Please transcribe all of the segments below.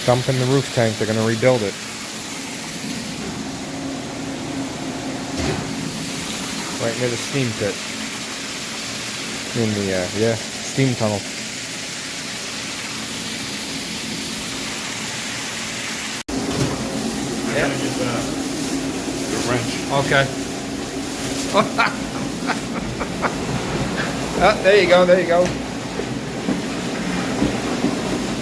Dumping the roof tank. They're gonna rebuild it. Right near the steam pit. In the steam tunnel. Yeah. The wrench. Okay. Oh, there you go, there you go.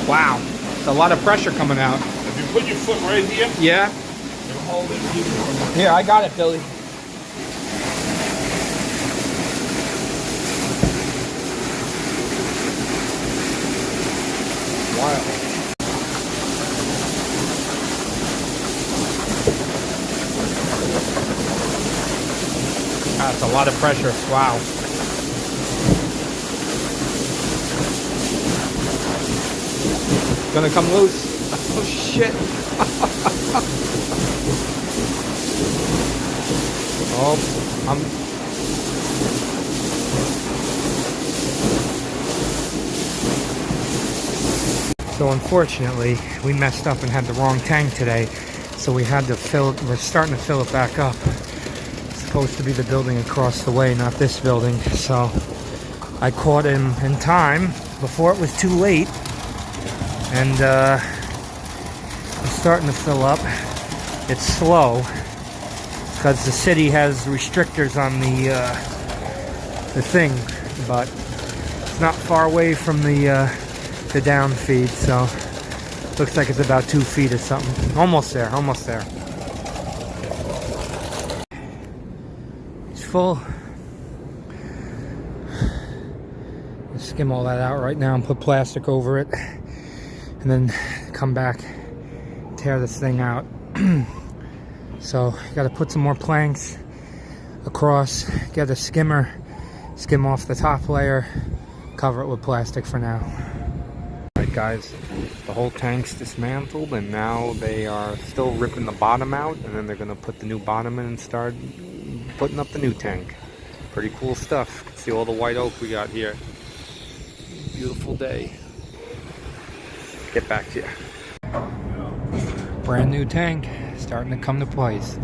Wow. It's a lot of pressure coming out. If you put your foot right here, Yeah. it'll hold it. Here, I got it, Billy. Wow. That's a lot of pressure. Wow. It's gonna come loose. Oh shit. Oh, So unfortunately, we messed up and had the wrong tank today. So we had to fill it. We're starting to fill it back up. It's supposed to be the building across the way, not this building. So I caught him in time before it was too late. And it's starting to fill up. It's slow because the city has restrictors on the thing, but it's not far away from the down feed, so looks like it's about 2 feet or something. Almost there, almost there. It's full. Let's skim all that out right now and put plastic over it, and then come back, tear this thing out. So got to put some more planks across, get a skimmer, skim off the top layer, cover it with plastic for now. Alright guys, the whole tank's dismantled, and now they are still ripping the bottom out, and then they're going to put the new bottom in and start putting up the new tank. Pretty cool stuff. You can see all the white oak we got here. Beautiful day. Get back to you. Brand new tank starting to come to place.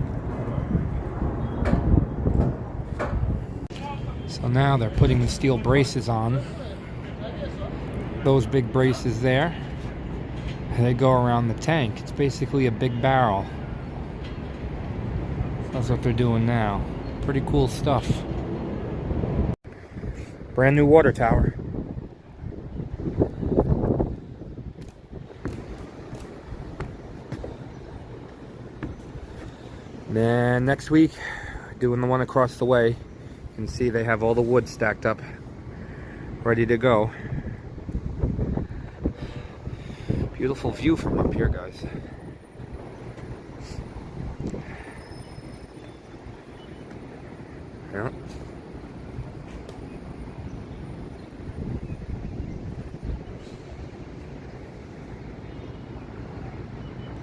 So now they're putting the steel braces on. Those big braces there, and they go around the tank. It's basically a big barrel. That's what they're doing now. Pretty cool stuff. Brand new water tower. Then next week, doing the one across the way. You can see they have all the wood stacked up, ready to go. Beautiful view from up here, guys.